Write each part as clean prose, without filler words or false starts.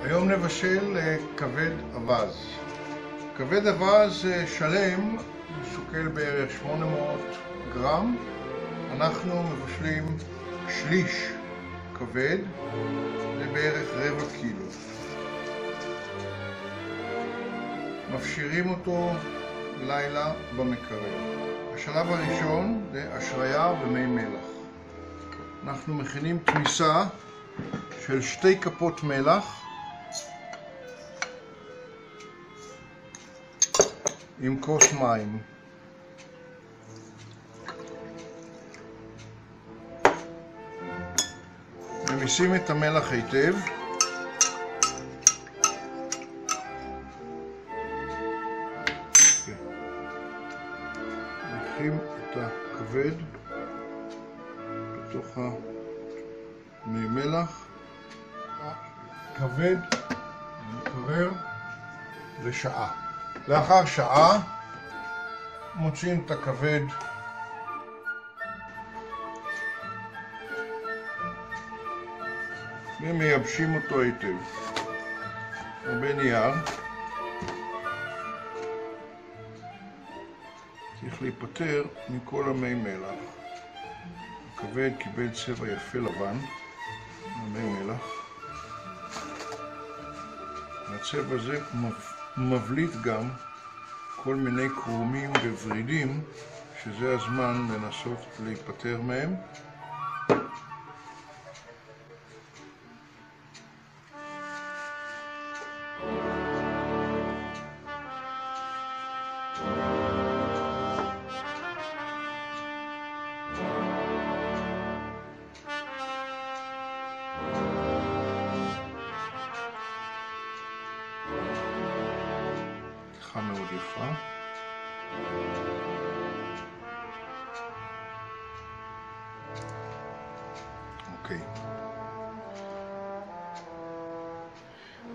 היום נבשל כבד אווז. כבד אווז שלם שוקל בערך 800 גרם. אנחנו מבשלים שליש כבד, זה בערך רבע קילו. מפשירים אותו לילה במקרר. השלב הראשון זה השריה במי מלח. אנחנו מכינים תמיסה של 2 כפות מלח עם כוס מים. ממיסים את המלח היטב. נשים את הכבד בתוך מי מלח. הכבד מקרר לשעה. לאחר שעה מוציאים את הכבד ומייבשים אותו היטב. הרבה נייר. צריך להיפטר מכל המי מלח. הכבד קיבל צבע יפה לבן, המי מלח. הצבע הזה מבליט גם כל מיני קרומים וורידים, שזה הזמן לנסות להיפטר מהם. מאוד יפה. אוקיי.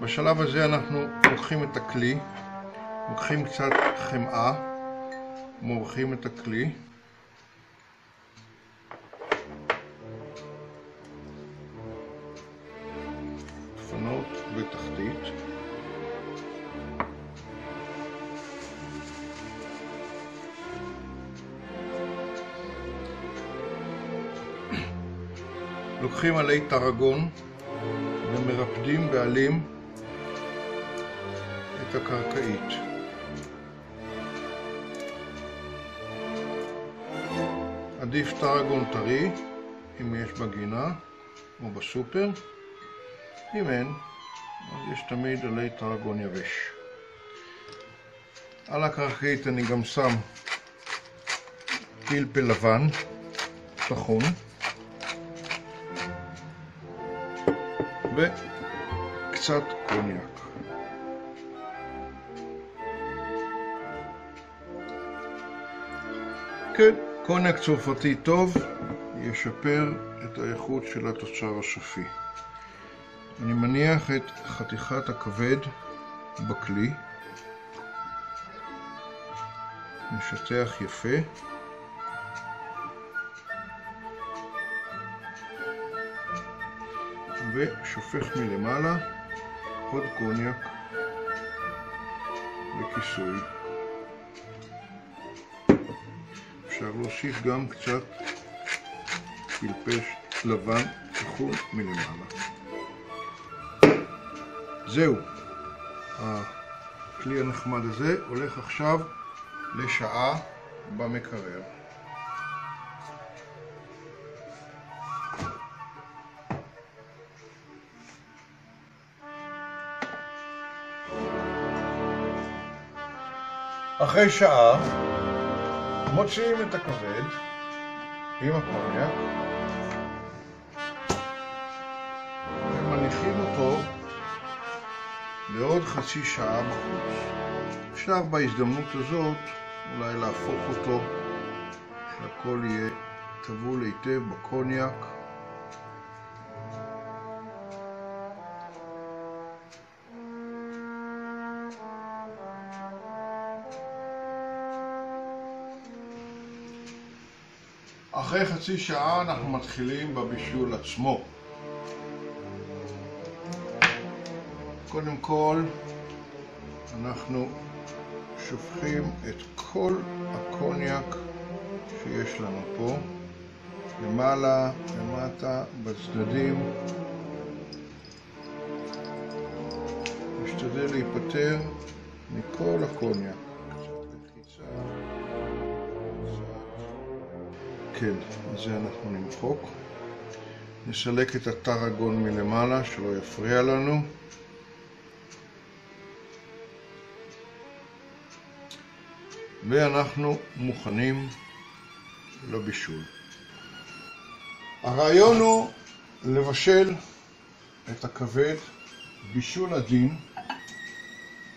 בשלב הזה אנחנו לוקחים את הכלי, לוקחים קצת חמאה, מורחים את הכלי. דפנות בתחתית. לוקחים עלי טרגון ומרפדים בעלים את הקרקעית. עדיף טרגון טרי אם יש בגינה או בסופר. אם אין, אז יש תמיד עלי טרגון יבש. על הקרקעית אני גם שם פלפל לבן טחון וקצת קוניאק. כן, קוניאק צרפתי טוב ישפר את האיכות של התוצר הסופי. אני מניח את חתיכת הכבד בכלי, משטח יפה. ושופך מלמעלה עוד קוניאק לכיסוי. אפשר להוסיף גם קצת פלפל לבן טחון מלמעלה. זהו, הכלי הנחמד הזה הולך עכשיו לשעה במקרר. אחרי שעה מוציאים את הכבד עם הקוניאק ומניחים אותו לעוד חצי שעה בחוץ. אפשר בהזדמנות הזאת אולי להפוך אותו שהכל יהיה טבול היטב בקוניאק. אחרי חצי שעה אנחנו מתחילים בבישול עצמו. קודם כל אנחנו שופכים את כל הקוניאק שיש לנו פה, למעלה, למטה, בצדדים. נשתדל להיפטר מכל הקוניאק. קצת לחיצה. כן, את זה אנחנו נמחוק. נסלק את הטרגון מלמעלה, שלא יפריע לנו. ואנחנו מוכנים לבישול. הרעיון הוא לבשל את הכבד בישול עדין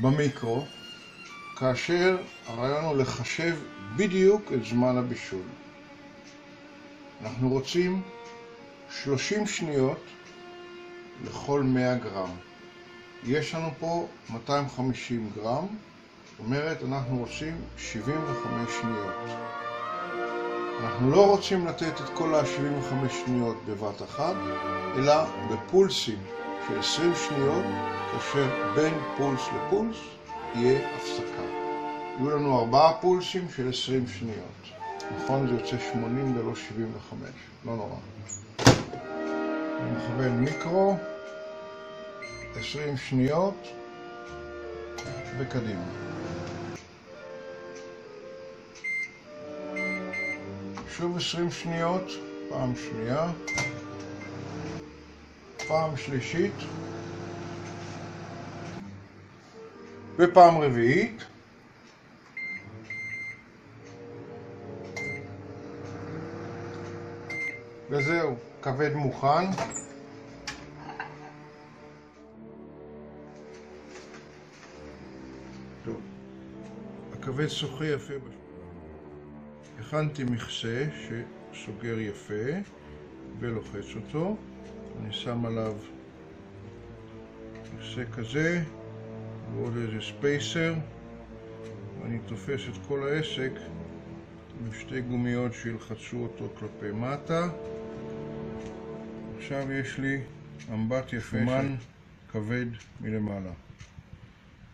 במיקרו, כאשר הרעיון הוא לחשב בדיוק את זמן הבישול. אנחנו רוצים 30 שניות לכל 100 גרם. יש לנו פה 250 גרם, זאת אומרת אנחנו רוצים 75 שניות. אנחנו לא רוצים לתת את כל ה-75 שניות בבת אחת, אלא בפולסים של 20 שניות, כאשר בין פולס לפולס יהיה הפסקה. יהיו לנו 4 פולסים של 20 שניות. נכון, זה יוצא 80 ולא 75, לא נורא. אני מכוון מיקרו, 20 שניות וקדימה. שוב 20 שניות, פעם שנייה, פעם שלישית ופעם רביעית. וזהו, כבד מוכן. טוב, הכבד שוחה יפה. הכנתי מכסה שסוגר יפה ולוחץ אותו. אני שם עליו מכסה כזה ועוד איזה ספייסר, ואני תופס את כל העסק עם שתי גומיות שילחצו אותו כלפי מטה. עכשיו יש לי אמבט יפמן כבד מלמעלה.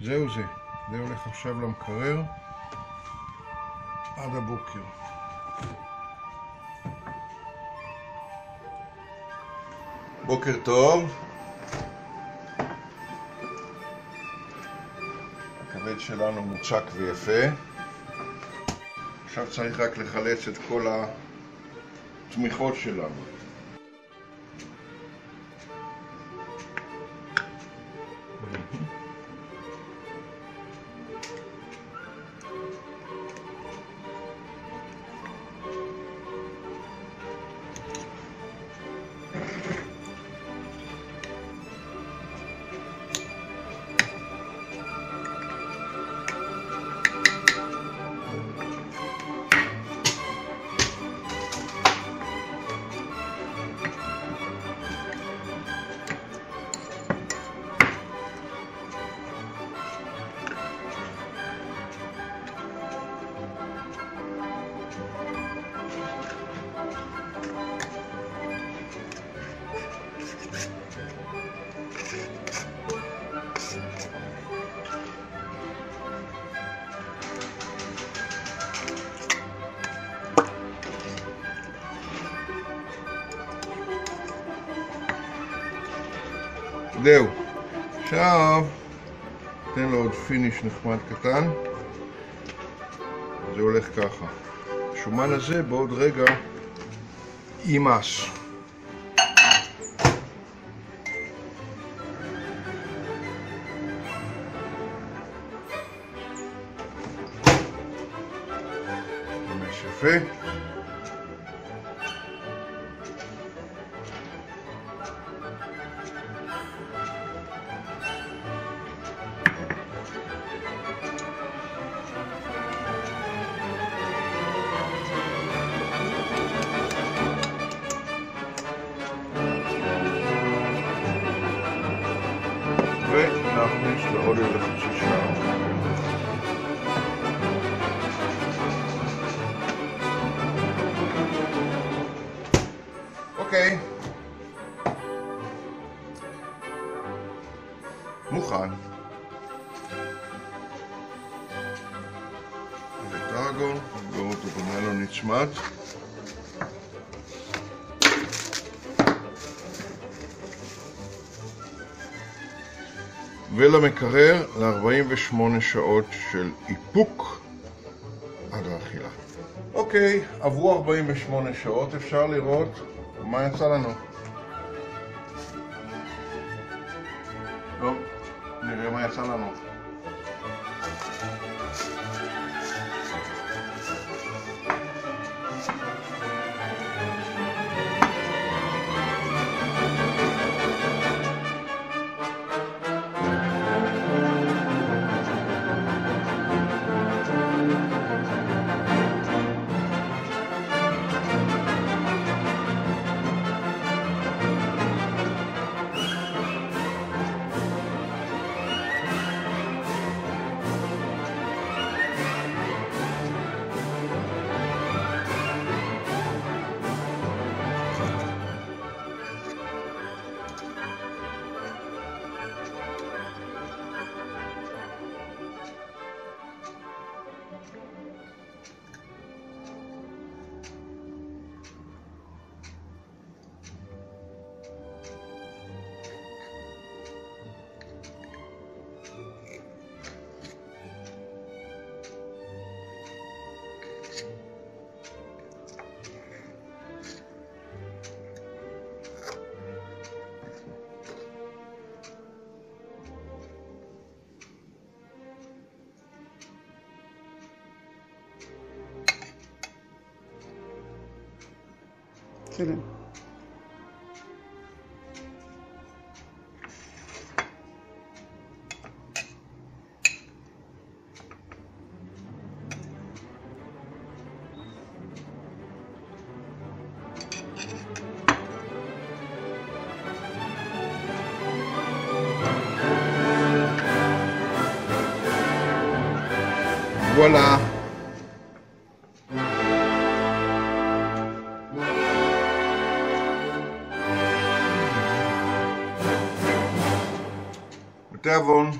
זהו זה. זה הולך עכשיו למקרר עד הבוקר. בוקר טוב. הכבד שלנו מוצק ויפה. עכשיו צריך רק לחלץ את כל התמיכות שלנו. זהו. עכשיו ניתן לו עוד פיניש נחמד קטן. זה הולך ככה. השומן הזה בעוד רגע יימס. יימס יפה. ונכניס לעוד איזה חצי שעה. אוקיי. מוכן. אחד. וטאגו, נסגור אותו בניילון נצמד. ולמקרר ל-48 שעות של איפוק עד האכילה. אוקיי, עברו 48 שעות, אפשר לראות מה יצא לנו. טוב, נראה מה יצא לנו. צילם. וואלה. בתיאבון.